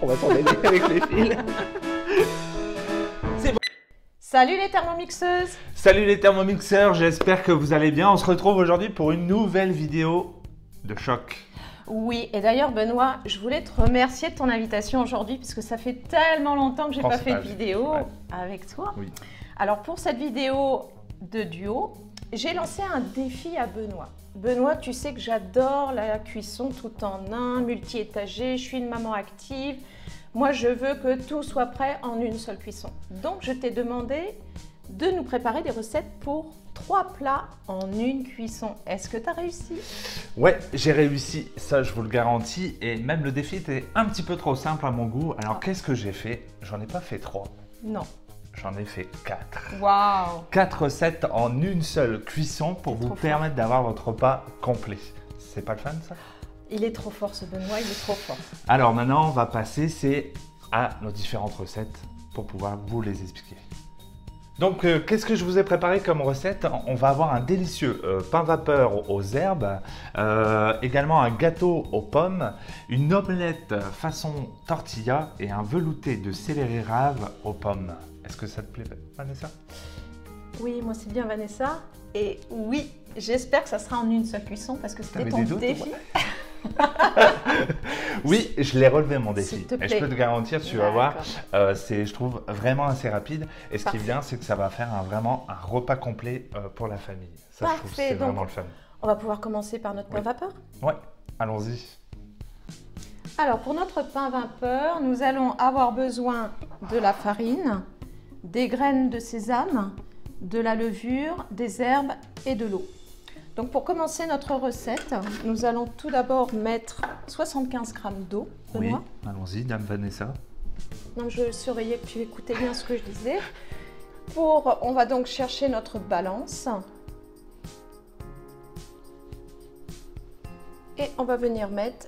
On va s'en aider avec les fils. C'est bon. Salut les thermomixeuses! Salut les thermomixeurs, j'espère que vous allez bien. On se retrouve aujourd'hui pour une nouvelle vidéo de choc. Oui, et d'ailleurs Benoît, je voulais te remercier de ton invitation aujourd'hui puisque ça fait tellement longtemps que j'ai pas fait de vidéo avec toi. Oui. Alors pour cette vidéo de duo, j'ai lancé un défi à Benoît. Benoît, tu sais que j'adore la cuisson tout en un, multi-étagé, je suis une maman active. Moi, je veux que tout soit prêt en une seule cuisson. Donc, je t'ai demandé de nous préparer des recettes pour 3 plats en une cuisson. Est-ce que tu as réussi? Ouais, j'ai réussi, ça je vous le garantis. Et même le défi était un petit peu trop simple à mon goût. Alors, qu'est-ce que j'ai fait? J'en ai pas fait 3. Non. J'en ai fait 4. Waouh! 4 recettes en une seule cuisson pour vous permettre d'avoir votre repas complet. C'est pas le fun, ça? Il est trop fort ce Benoît, il est trop fort. Alors maintenant, on va passer à nos différentes recettes pour pouvoir vous les expliquer. Donc, qu'est-ce que je vous ai préparé comme recette? On va avoir un délicieux pain vapeur aux herbes, également un gâteau aux pommes, une omelette façon tortilla et un velouté de céleri rave aux pommes. Est-ce que ça te plaît, Vanessa? Oui, moi c'est bien Vanessa. Et oui, j'espère que ça sera en une seule cuisson parce que c'était ton défi. Oui, je l'ai relevé mon défi. Et je peux te garantir, tu vas voir, c'est, je trouve, vraiment assez rapide. Et ce qui est bien, c'est que ça va faire vraiment un repas complet pour la famille. Ça, je trouve que c'est vraiment le fun. On va pouvoir commencer par notre pain vapeur? Ouais, allons-y. Alors, pour notre pain vapeur, nous allons avoir besoin de la farine, des graines de sésame, de la levure, des herbes et de l'eau. Donc pour commencer notre recette, nous allons tout d'abord mettre 75 g d'eau. Oui, allons-y, Dame Vanessa. Donc je surveillais que tu écoutais bien ce que je disais. On va donc chercher notre balance. Et on va venir mettre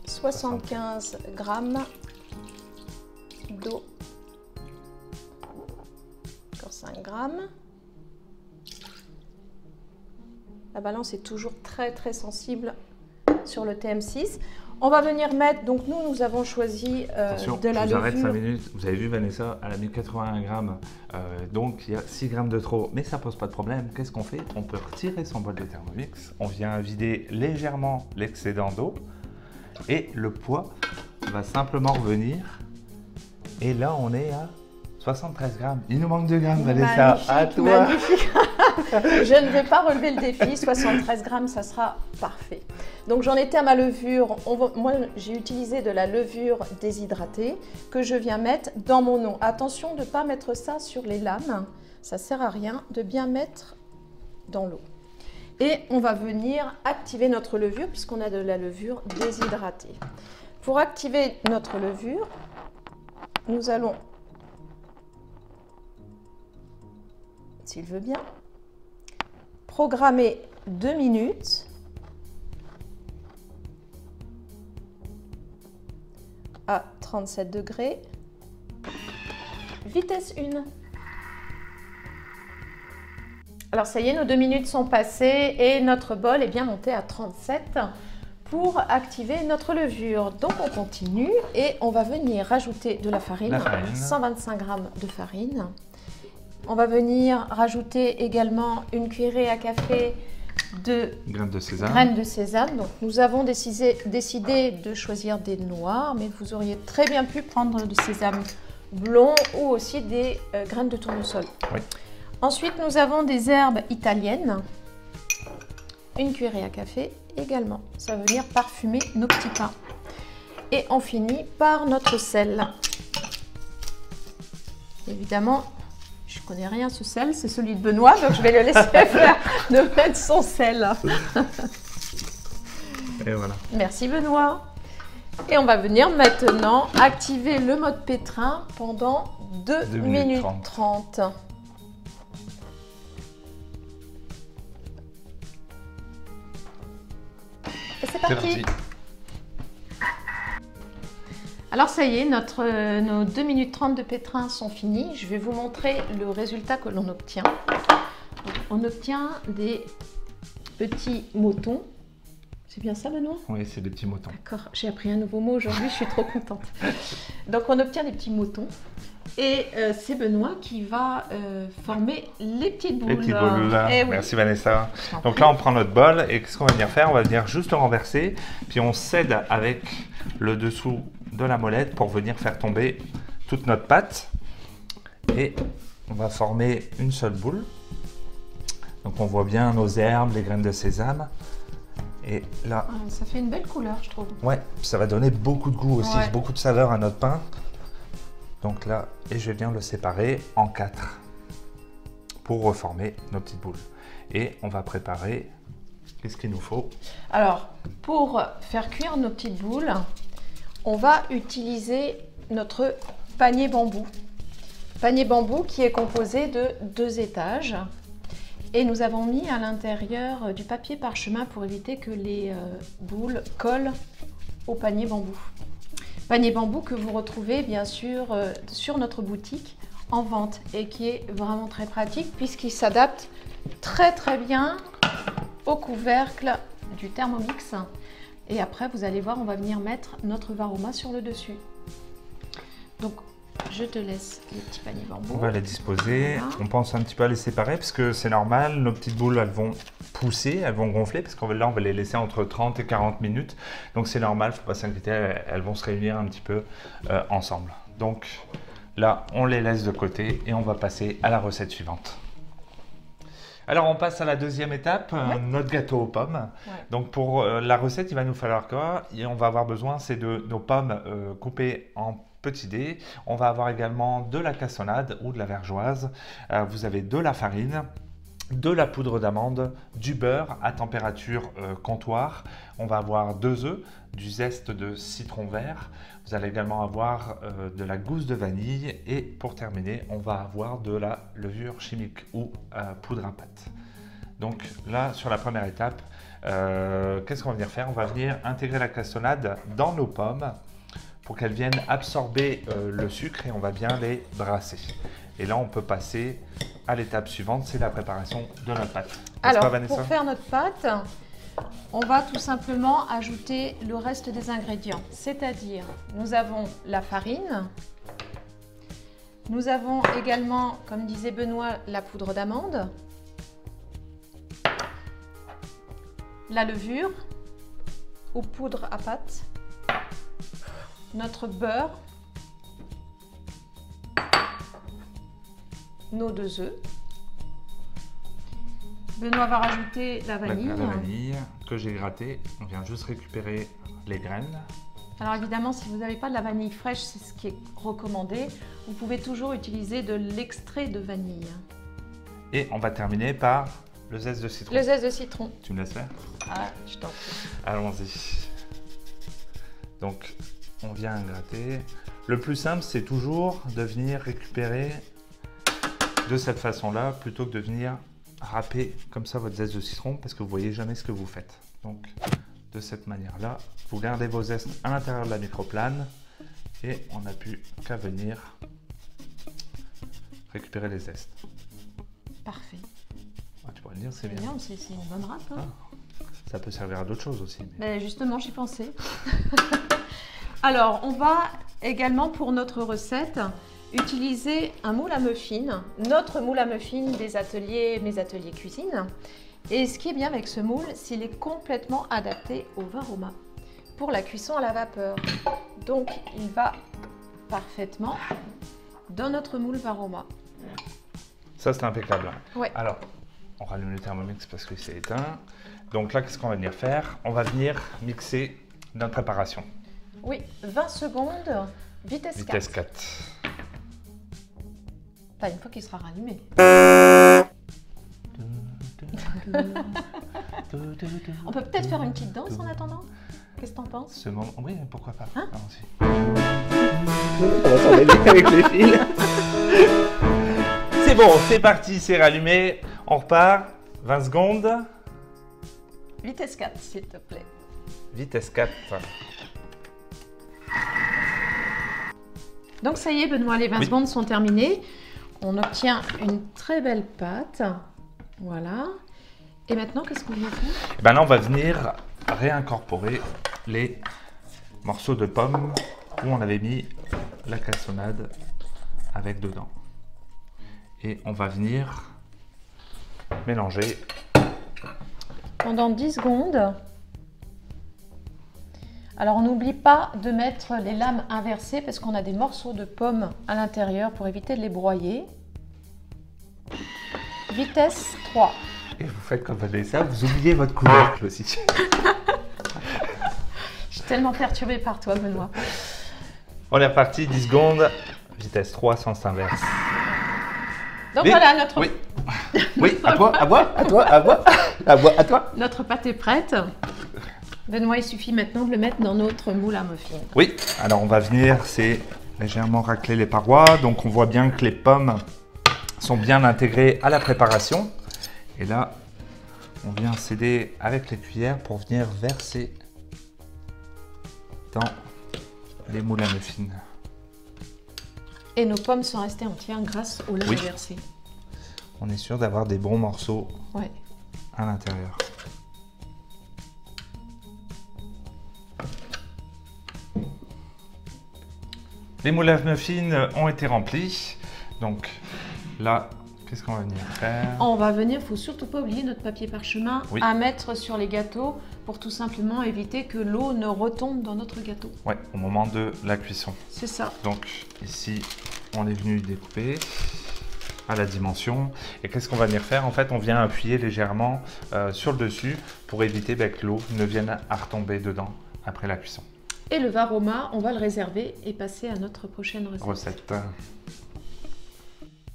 75 g d'eau. Encore 5 g. La balance est toujours très sensible sur le TM6. On va venir mettre, donc nous avons choisi de la levure. Je vous arrête 5 minutes. Vous avez vu Vanessa, elle a mis 81 g, donc il y a 6 g de trop. Mais ça pose pas de problème. Qu'est-ce qu'on fait? On peut retirer son bol de Thermomix. On vient vider légèrement l'excédent d'eau. Et le poids va simplement revenir. Et là, on est à 73 g. Il nous manque 2 g, Vanessa. À toi. Magnifique. Je ne vais pas relever le défi. 73 g, ça sera parfait. Donc, j'en étais à ma levure. Moi, j'ai utilisé de la levure déshydratée que je viens mettre dans mon eau. Attention de ne pas mettre ça sur les lames. Ça ne sert à rien de bien mettre dans l'eau. Et on va venir activer notre levure puisqu'on a de la levure déshydratée. Pour activer notre levure, nous allons, s'il veut bien, programmer 2 minutes à 37 degrés, vitesse 1. Alors ça y est, nos 2 minutes sont passées et notre bol est bien monté à 37 pour activer notre levure. Donc on continue et on va venir rajouter de la farine. 125 g de farine. On va venir rajouter également une cuillerée à café de graines de sésame. Donc nous avons décidé de choisir des noirs, mais vous auriez très bien pu prendre du sésame blond ou aussi des graines de tournesol. Oui. Ensuite, nous avons des herbes italiennes, une cuillerée à café également. Ça va venir parfumer nos petits pains. Et on finit par notre sel. Évidemment, je ne connais rien ce sel, c'est celui de Benoît, donc je vais le laisser faire de mettre son sel. Et voilà. Merci Benoît. Et on va venir maintenant activer le mode pétrin pendant 2 minutes 30. Et c'est parti. Alors ça y est, nos 2 minutes 30 de pétrin sont finis. Je vais vous montrer le résultat que l'on obtient. Donc, on obtient des petits motons C'est bien ça, Benoît? Oui, c'est des petits moutons. D'accord, j'ai appris un nouveau mot aujourd'hui, je suis trop contente. Donc on obtient des petits moutons. Et c'est Benoît qui va former les petites boules. Les petites boules. Eh oui. Merci Vanessa. Donc là, on prend notre bol et qu'est-ce qu'on va venir faire? On va venir juste le renverser, puis on s'aide avec le dessous de la molette pour venir faire tomber toute notre pâte. Et on va former une seule boule. Donc on voit bien nos herbes, les graines de sésame. Et là... Ça fait une belle couleur, je trouve. Ouais, ça va donner beaucoup de goût aussi, Ouais. beaucoup de saveur à notre pain. Donc là, et je vais bien le séparer en 4 pour reformer nos petites boules. Et on va préparer, qu'est-ce qu'il nous faut? Alors, pour faire cuire nos petites boules, on va utiliser notre panier bambou. Panier bambou qui est composé de 2 étages. Et nous avons mis à l'intérieur du papier parchemin pour éviter que les boules collent au panier bambou. Panier bambou que vous retrouvez bien sûr sur notre boutique en vente et qui est vraiment très pratique puisqu'il s'adapte très bien au couvercle du Thermomix. Et après, vous allez voir, on va venir mettre notre Varoma sur le dessus. Donc, je te laisse les petits paniers bambou. On va les disposer. Voilà. On pense un petit peu à les séparer parce que c'est normal. Nos petites boules, elles vont pousser, elles vont gonfler parce qu'on va, là, on va les laisser entre 30 et 40 minutes. Donc c'est normal, il ne faut pas s'inquiéter, elles vont se réunir un petit peu ensemble. Donc là, on les laisse de côté et on va passer à la recette suivante. Alors on passe à la deuxième étape, notre gâteau aux pommes. Ouais. Donc pour la recette, il va nous falloir quoi? Et on va avoir besoin, c'est de nos pommes coupées en petits dés. On va avoir également de la cassonade ou de la vergeoise. Vous avez de la farine, de la poudre d'amande, du beurre à température comptoir. On va avoir 2 œufs, du zeste de citron vert. Vous allez également avoir de la gousse de vanille et pour terminer, on va avoir de la levure chimique ou poudre à pâte. Donc là, sur la première étape, qu'est-ce qu'on va venir faire? On va venir intégrer la cassonade dans nos pommes pour qu'elles viennent absorber le sucre et on va bien les brasser. Et là, on peut passer à l'étape suivante, c'est la préparation de notre pâte. Alors, pas, Vanessa? pour faire notre pâte, on va tout simplement ajouter le reste des ingrédients. C'est-à-dire, nous avons la farine, nous avons également, comme disait Benoît, la poudre d'amande, la levure ou poudre à pâte, notre beurre, nos 2 œufs. Benoît va rajouter la vanille. La vanille que j'ai grattée. On vient juste récupérer les graines. Alors évidemment, si vous n'avez pas de la vanille fraîche, c'est ce qui est recommandé. Vous pouvez toujours utiliser de l'extrait de vanille. Et on va terminer par le zeste de citron. Le zeste de citron. Tu me laisses faire? Ah, je t'en prie. Allons-y. Donc, on vient gratter. Le plus simple, c'est toujours de venir récupérer de cette façon-là, plutôt que de venir râper comme ça votre zeste de citron, parce que vous ne voyez jamais ce que vous faites. Donc, de cette manière-là, vous gardez vos zestes à l'intérieur de la microplane et on n'a plus qu'à venir récupérer les zestes. Parfait. Ah, tu pourrais le dire, c'est bien. Bien, c'est une bonne râpe. Hein. Ça peut servir à d'autres choses aussi. Mais justement, j'y pensais. Alors, on va également pour notre recette utiliser un moule à muffins, notre moule à muffins des ateliers, mes ateliers cuisine. Et ce qui est bien avec ce moule, c'est qu'il est complètement adapté au Varoma pour la cuisson à la vapeur. Donc, il va parfaitement dans notre moule Varoma. Ça, c'est impeccable. Ouais. Alors, on rallume le Thermomix parce que c'est éteint. Donc là, qu'est-ce qu'on va venir faire? On va venir mixer notre préparation. Oui, 20 secondes, vitesse 4. Vitesse 4. Pas une fois qu'il sera rallumé. On peut peut-être faire une petite danse en attendant. Qu'est-ce que t'en penses? Ce moment... Oui, pourquoi pas. Hein? Allons-y. On va s'en mêler avec les fils. C'est bon, c'est parti, c'est rallumé. On repart. 20 secondes. Vitesse 4, s'il te plaît. Vitesse 4. Donc ça y est, Benoît, les 20 Oui. secondes sont terminées. On obtient une très belle pâte. Voilà. Et maintenant, qu'est-ce qu'on va faire? Ben là, on va venir réincorporer les morceaux de pommes où on avait mis la cassonade avec dedans. Et on va venir mélanger pendant 10 secondes. Alors on n'oublie pas de mettre les lames inversées parce qu'on a des morceaux de pommes à l'intérieur pour éviter de les broyer. Vitesse 3. Et vous faites comme Vanessa, vous oubliez votre couvercle aussi. Je suis tellement perturbée par toi, Benoît. On est reparti, 10 secondes, vitesse 3, sens inverse. Donc voilà, notre... Oui, oui, à toi, à moi, à toi, à moi, à moi, à toi. Notre pâte est prête. Benoît, il suffit maintenant de le mettre dans notre moule à muffins. Oui, alors on va venir, c'est légèrement racler les parois. Donc on voit bien que les pommes sont bien intégrées à la préparation. Et là, on vient s'aider avec les cuillères pour venir verser dans les moules à muffins. Et nos pommes sont restées entières grâce au lait versé. On est sûr d'avoir des bons morceaux à l'intérieur. Les moules à muffins ont été remplis. Donc là, qu'est-ce qu'on va venir faire? On va venir, il ne faut surtout pas oublier notre papier parchemin à mettre sur les gâteaux pour tout simplement éviter que l'eau ne retombe dans notre gâteau. Oui, au moment de la cuisson. C'est ça. Donc ici, on est venu découper à la dimension. Et qu'est-ce qu'on va venir faire? En fait, on vient appuyer légèrement sur le dessus pour éviter que l'eau ne vienne à retomber dedans après la cuisson. Et le varoma, on va le réserver et passer à notre prochaine recette.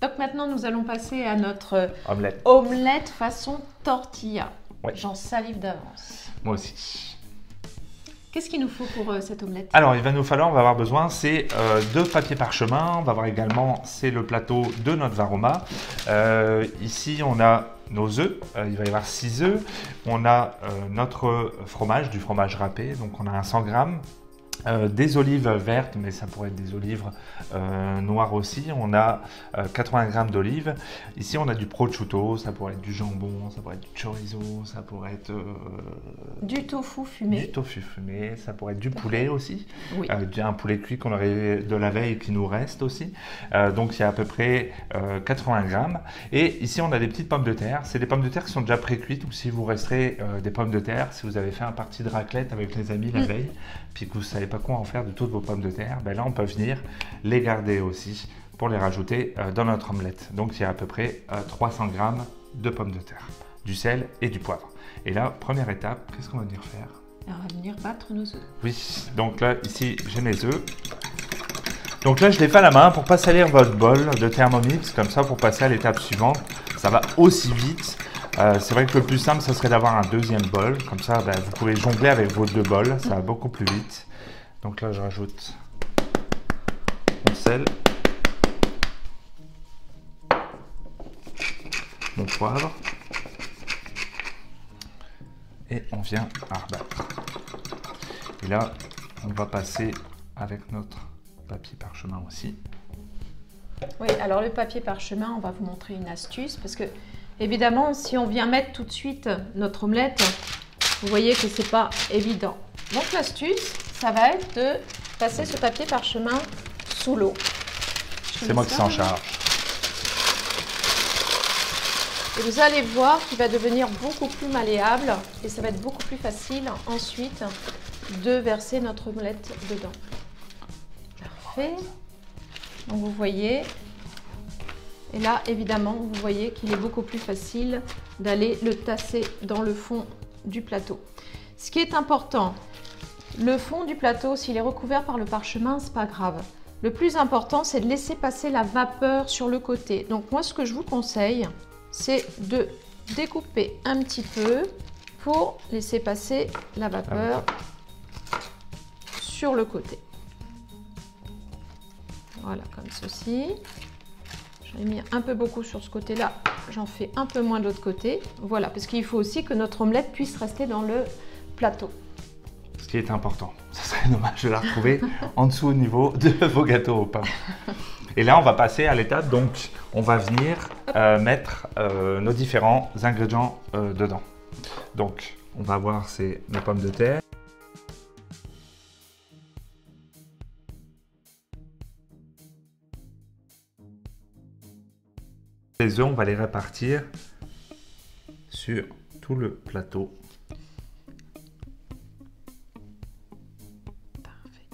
Donc maintenant, nous allons passer à notre omelette façon tortilla. J'en salive d'avance. Moi aussi. Qu'est-ce qu'il nous faut pour cette omelette? Alors, il va nous falloir, on va avoir besoin, c'est de papier parchemin. On va voir également, c'est le plateau de notre varoma. Ici, on a nos œufs. Il va y avoir 6 œufs. On a notre fromage, du fromage râpé. Donc, on a un 100 grammes. Des olives vertes, mais ça pourrait être des olives noires aussi. On a 80 grammes d'olives. Ici, on a du prosciutto, ça pourrait être du jambon, ça pourrait être du chorizo, ça pourrait être... du tofu fumé. Du tofu fumé, ça pourrait être du poulet aussi. Oui. Un poulet cuit qu'on aurait de la veille qui nous reste aussi. Donc, il y a à peu près 80 grammes. Et ici, on a des petites pommes de terre. C'est des pommes de terre qui sont déjà pré-cuites. Ou si vous resterez des pommes de terre, si vous avez fait un parti de raclette avec les amis la veille, puis que vous ne savez pas quoi en faire de toutes vos pommes de terre, ben là on peut venir les garder aussi pour les rajouter dans notre omelette. Donc il y a à peu près 300 grammes de pommes de terre, du sel et du poivre. Et là, première étape, qu'est-ce qu'on va venir faire? Alors, on va venir battre nos œufs. Oui, donc là, ici, j'ai mes œufs. Donc là, je les fais à la main pour ne pas salir votre bol de Thermomix, comme ça pour passer à l'étape suivante. Ça va aussi vite. C'est vrai que le plus simple, ce serait d'avoir un deuxième bol. Comme ça, vous pouvez jongler avec vos 2 bols. Ça va beaucoup plus vite. Donc là, je rajoute mon sel, mon poivre. Et on vient à rebattre. Et là, on va passer avec notre papier parchemin aussi. Oui, alors le papier parchemin, on va vous montrer une astuce parce que évidemment, si on vient mettre tout de suite notre omelette, vous voyez que c'est pas évident. Donc l'astuce, ça va être de passer ce papier parchemin sous l'eau. C'est moi qui s'en charge. Et vous allez voir qu'il va devenir beaucoup plus malléable et ça va être beaucoup plus facile ensuite de verser notre omelette dedans. Parfait. Donc vous voyez, et là évidemment vous voyez qu'il est beaucoup plus facile d'aller le tasser dans le fond du plateau. Ce qui est important, le fond du plateau, s'il est recouvert par le parchemin, c'est pas grave. Le plus important, c'est de laisser passer la vapeur sur le côté. Donc moi, ce que je vous conseille, c'est de découper un petit peu pour laisser passer la vapeur sur le côté. Voilà, comme ceci. J'en ai mis un peu beaucoup sur ce côté-là. J'en fais un peu moins de l'autre côté. Voilà, parce qu'il faut aussi que notre omelette puisse rester dans le plateau. Ce qui est important. Ça serait dommage de la retrouver en dessous au niveau de vos gâteaux aux pommes. Et là, on va passer à l'étape, donc on va venir mettre nos différents ingrédients dedans. Donc, on va voir, c'est nos pommes de terre. Les œufs, on va les répartir sur tout le plateau. Parfait.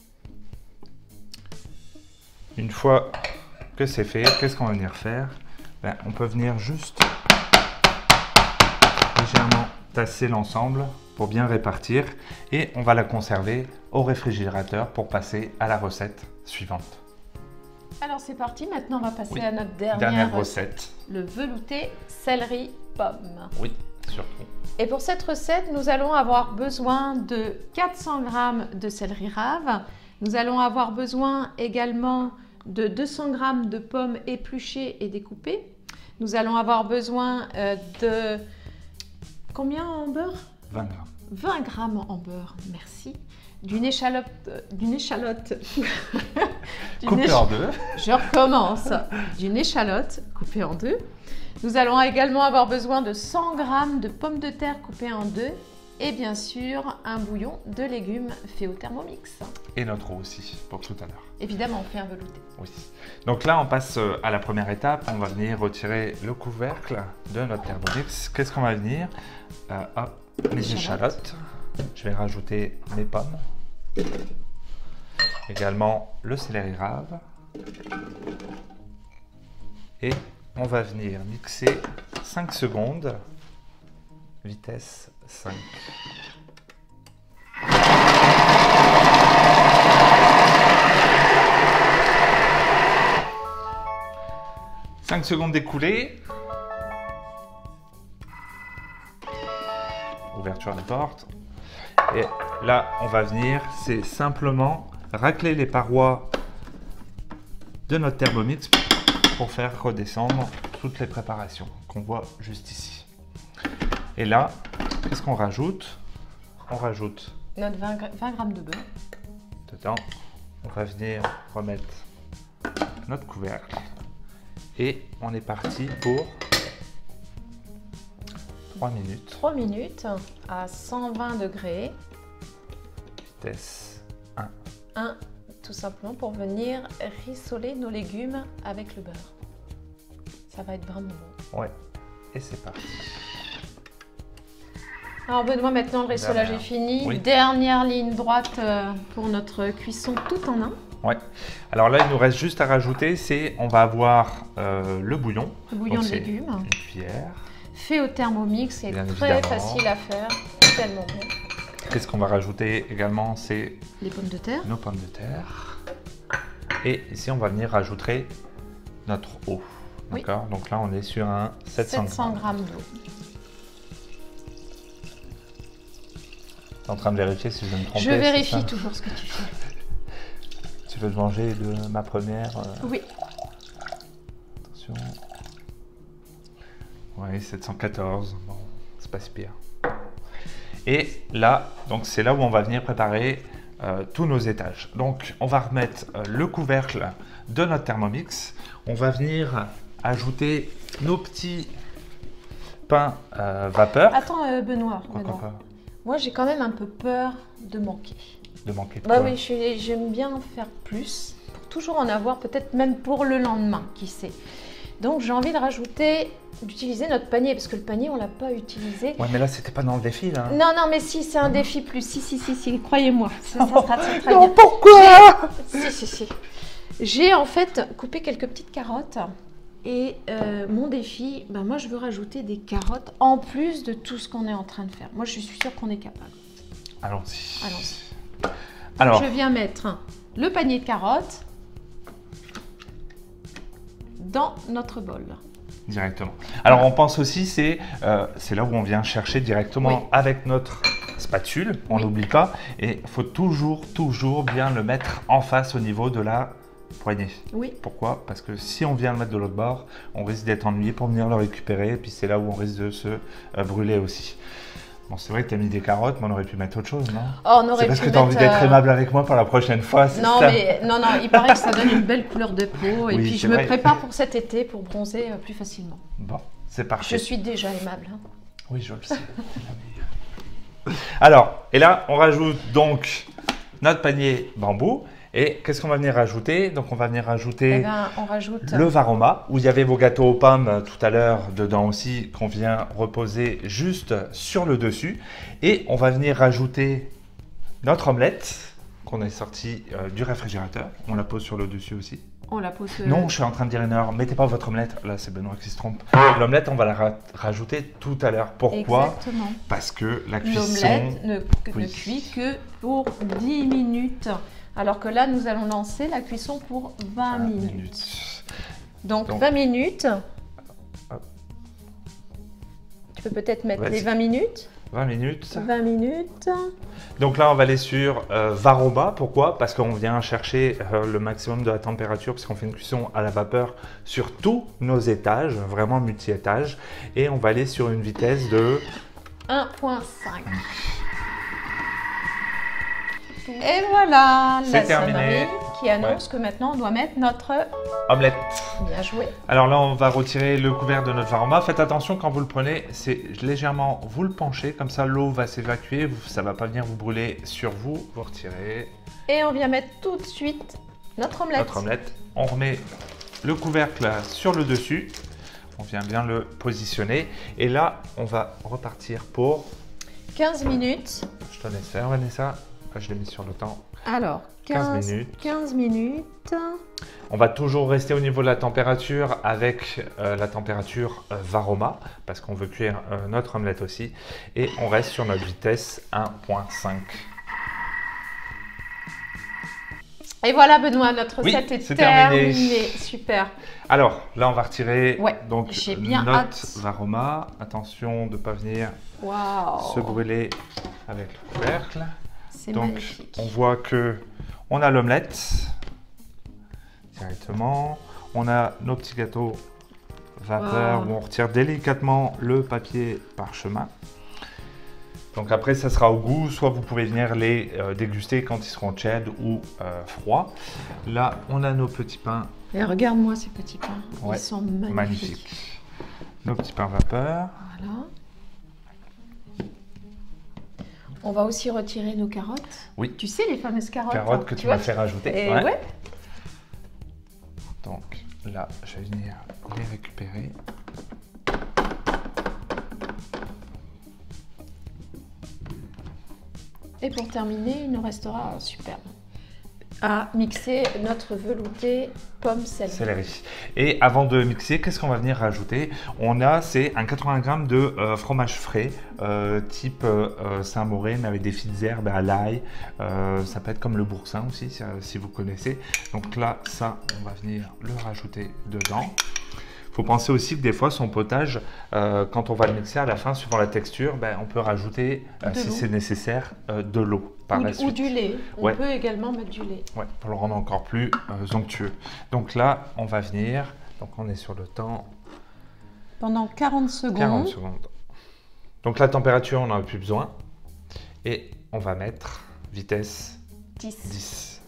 Une fois que c'est fait, qu'est-ce qu'on va venir faire? Ben, on peut venir juste légèrement tasser l'ensemble pour bien répartir et on va la conserver au réfrigérateur pour passer à la recette suivante. Alors c'est parti, maintenant on va passer à notre Dernière recette. Le velouté céleri pomme. Oui, surtout. Et pour cette recette, nous allons avoir besoin de 400 g de céleri rave. Nous allons avoir besoin également de 200 g de pommes épluchées et découpées. Nous allons avoir besoin de... Combien en beurre? 20 g. 20 g en beurre, merci. D'une échalote... Coupée en deux. Je recommence. D'une échalote coupée en deux. Nous allons également avoir besoin de 100 g de pommes de terre coupées en deux. Et bien sûr, un bouillon de légumes fait au Thermomix. Et notre eau aussi, pour tout à l'heure. Évidemment, on fait un velouté. Oui. Donc là, on passe à la première étape. On va venir retirer le couvercle de notre Thermomix. Qu'est-ce qu'on va venir? Hop, mes échalotes. Je vais rajouter mes pommes. Également le céleri rave. Et on va venir mixer 5 secondes. Vitesse 5. « 5 secondes écoulées. Ouverture des portes. Et là, on va venir, c'est simplement racler les parois de notre Thermomix pour faire redescendre toutes les préparations qu'on voit juste ici. Et là, qu'est-ce qu'on rajoute? On rajoute notre 20 g de beurre. Dedans, on va venir remettre notre couvercle. Et on est parti pour 3 minutes. 3 minutes à 120 degrés. Vitesse 1. 1, tout simplement pour venir rissoler nos légumes avec le beurre. Ça va être vraiment bon. Ouais, et c'est parti. Alors Benoît, maintenant le rissolage est fini. Oui. Dernière ligne droite pour notre cuisson tout en un. Ouais. Alors là, il nous reste juste à rajouter, c'est on va avoir le bouillon. Le bouillon Donc, de légumes. Une cuillère. Fait au Thermomix, c'est Bien très évidemment. facile à faire, tellement bon. Qu'est-ce qu'on va rajouter également? C'est Les pommes de terre. nos pommes de terre. Et ici, on va venir rajouter notre eau. Oui. D'accord. Donc là, on est sur un 700 700 g. g d'eau. Tu es en train de vérifier si je me trompe. Je vérifie toujours ce que tu fais. Tu veux te venger de ma première Oui. Attention. Oui, 714. Bon, c'est pas si pire. Et là, donc c'est là où on va venir préparer tous nos étages. Donc, on va remettre le couvercle de notre Thermomix. On va venir ajouter nos petits pains vapeur. Attends, Benoît. Pourquoi pas? Moi, j'ai quand même un peu peur de manquer. De manquer de Bah quoi? oui, j'aime bien en faire plus, pour toujours en avoir, peut-être même pour le lendemain, qui sait. Donc j'ai envie de rajouter, d'utiliser notre panier, parce que le panier, on ne l'a pas utilisé. Ouais, mais là, c'était pas dans le défi, là. Non, non, mais si, c'est un défi plus. Si, croyez-moi. Ça sera très bien. Non, pourquoi? Si. J'ai en fait coupé quelques petites carottes. Et mon défi, ben moi, je veux rajouter des carottes en plus de tout ce qu'on est en train de faire. Moi, je suis sûre qu'on est capable. Allons-y. Allons-y. Alors, Je viens mettre le panier de carottes dans notre bol. directement. Alors, on pense aussi, c'est là où on vient chercher directement Oui. avec notre spatule, on Oui. n'oublie pas. Et il faut toujours bien le mettre en face au niveau de la poignée. Oui. Pourquoi? Parce que si on vient le mettre de l'autre bord, on risque d'être ennuyé pour venir le récupérer. Et puis, c'est là où on risque de se brûler aussi. Bon, c'est vrai que tu as mis des carottes, mais on aurait pu mettre autre chose, non? Oh, on aurait C'est parce pu que tu as envie mettre, d'être aimable avec moi pour la prochaine fois, c'est Non, ça? mais non, il paraît que ça donne une belle couleur de peau. Et Oui, puis, c'est je me vrai. prépare pour cet été pour bronzer plus facilement. Bon, c'est Je parfait. suis déjà aimable. Hein. Oui, je le sais. Alors, et là, on rajoute donc notre panier bambou. Et qu'est-ce qu'on va venir rajouter? Donc, on va venir rajouter on rajoute le Varoma, où il y avait vos gâteaux aux pommes tout à l'heure dedans aussi, qu'on vient reposer juste sur le dessus. Et on va venir rajouter notre omelette qu'on a sortie du réfrigérateur. On la pose sur le dessus aussi. On la pose. Non, je suis en train de dire une erreur. Mettez pas votre omelette. Là, c'est Benoît qui se trompe. L'omelette, on va la rajouter tout à l'heure. Pourquoi? Exactement. Parce que la cuisson... L'omelette ne cuit que pour 10 minutes. Alors que là, nous allons lancer la cuisson pour 20 minutes. Donc 20 minutes. Tu peux peut-être mettre les 20 minutes. 20 minutes. 20 minutes. Donc là, on va aller sur Varoma. Pourquoi? Parce qu'on vient chercher le maximum de la température, parce qu'on fait une cuisson à la vapeur sur tous nos étages, vraiment multi-étages. Et on va aller sur une vitesse de 1.5. Et voilà la sonnerie qui annonce que maintenant on doit mettre notre omelette. Bien joué. Alors là, on va retirer le couvert de notre Varoma. Faites attention quand vous le prenez, c'est légèrement, vous le penchez, comme ça l'eau va s'évacuer, ça ne va pas venir vous brûler sur vous. Vous retirez. Et on vient mettre tout de suite notre omelette. Notre omelette. On remet le couvercle sur le dessus. On vient bien le positionner. Et là, on va repartir pour 15 minutes. Je te laisse faire, Vanessa. Je l'ai mis sur le temps. Alors, 15 minutes. On va toujours rester au niveau de la température avec la température Varoma parce qu'on veut cuire notre omelette aussi. Et on reste sur notre vitesse 1.5. Et voilà Benoît, notre recette est terminée. Super. Alors là, on va retirer donc notre Varoma. Attention de ne pas venir se brûler avec le couvercle. Donc, magnifique. On voit que on a l'omelette directement. On a nos petits gâteaux vapeur où on retire délicatement le papier parchemin. Donc après, ça sera au goût. Soit vous pouvez venir les déguster quand ils seront tièdes ou froids. Là, on a nos petits pains. Et regarde-moi ces petits pains. Ils sont magnifiques. Nos petits pains vapeur. Voilà. On va aussi retirer nos carottes. Oui. Tu sais, les fameuses carottes. Carottes que tu m'as fait rajouter. Et ouais. Donc là, je vais venir les récupérer. Et pour terminer, il nous restera superbe à mixer notre velouté pomme céleri. Et avant de mixer, qu'est-ce qu'on va venir rajouter? On a, c'est un 80 g de fromage frais, type Saint-Mauré, mais avec des fines herbes à l'ail. Ça peut être comme le boursin aussi, si vous connaissez. Donc là, ça, on va venir le rajouter dedans. Il faut penser aussi que des fois, son potage, quand on va le mixer à la fin, suivant la texture, on peut rajouter, si c'est nécessaire, de l'eau par la suite. Ou du lait. On peut également mettre du lait. Ouais, pour le rendre encore plus onctueux. Donc là, on va venir, donc on est sur le temps. Pendant 40 secondes. 40 secondes. Donc la température, on n'en a plus besoin. Et on va mettre vitesse 10.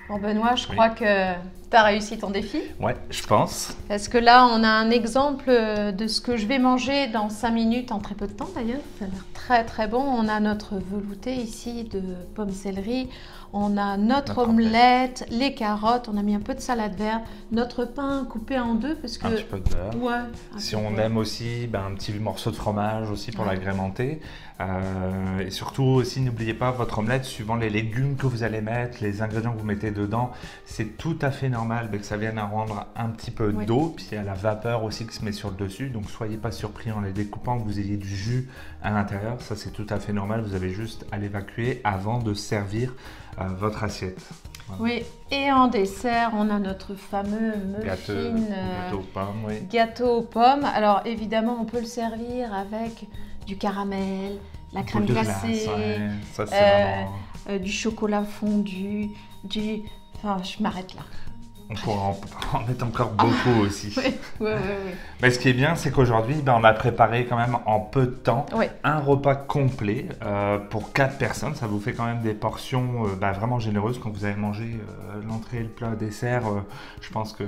Bon Benoît, je crois que tu as réussi ton défi. Ouais, je pense. Parce que là, on a un exemple de ce que je vais manger dans 5 minutes, en très peu de temps d'ailleurs. Ça a l'air très très bon. On a notre velouté ici de pomme céleri. On a notre omelette, les carottes. On a mis un peu de salade verte. Notre pain coupé en deux parce que... Un petit peu de beurre. Ouais. Si on aime aussi, un petit morceau de fromage aussi pour l'agrémenter. Et surtout aussi, n'oubliez pas votre omelette, suivant les légumes que vous allez mettre, les ingrédients que vous mettez dedans, c'est tout à fait normal que ça vienne à rendre un petit peu d'eau. Puis il y a la vapeur aussi qui se met sur le dessus. Donc soyez pas surpris en les découpant que vous ayez du jus à l'intérieur. Ça c'est tout à fait normal. Vous avez juste à l'évacuer avant de servir votre assiette. Voilà. Oui, et en dessert, on a notre fameux muffin gâteau aux pommes. Alors évidemment, on peut le servir avec du caramel, la crème glacée, ça, vraiment... du chocolat fondu, Enfin, je m'arrête là. On pourra en mettre encore beaucoup aussi. Oui. Mais ce qui est bien, c'est qu'aujourd'hui, on a préparé quand même en peu de temps un repas complet pour 4 personnes. Ça vous fait quand même des portions vraiment généreuses quand vous avez mangé l'entrée, le plat, le dessert. Je pense que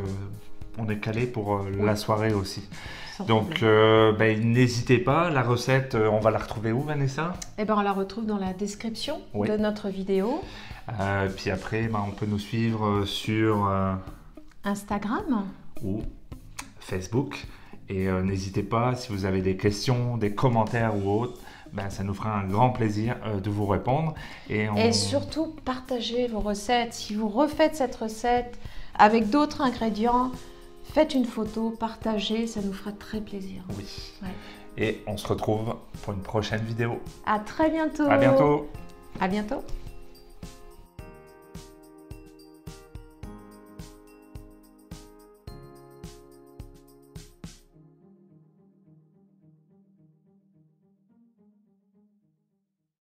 on est calé pour la soirée aussi. Sans Donc, n'hésitez pas, la recette, on va la retrouver où, Vanessa? Eh ben, on la retrouve dans la description Oui. de notre vidéo. Puis après, on peut nous suivre sur Instagram ou Facebook. Et n'hésitez pas, si vous avez des questions, des commentaires ou autres, ça nous fera un grand plaisir de vous répondre. Et surtout, partagez vos recettes. Si vous refaites cette recette avec d'autres ingrédients, faites une photo, partagez, ça nous fera très plaisir. Oui. Ouais. Et on se retrouve pour une prochaine vidéo. À très bientôt. À bientôt. À bientôt.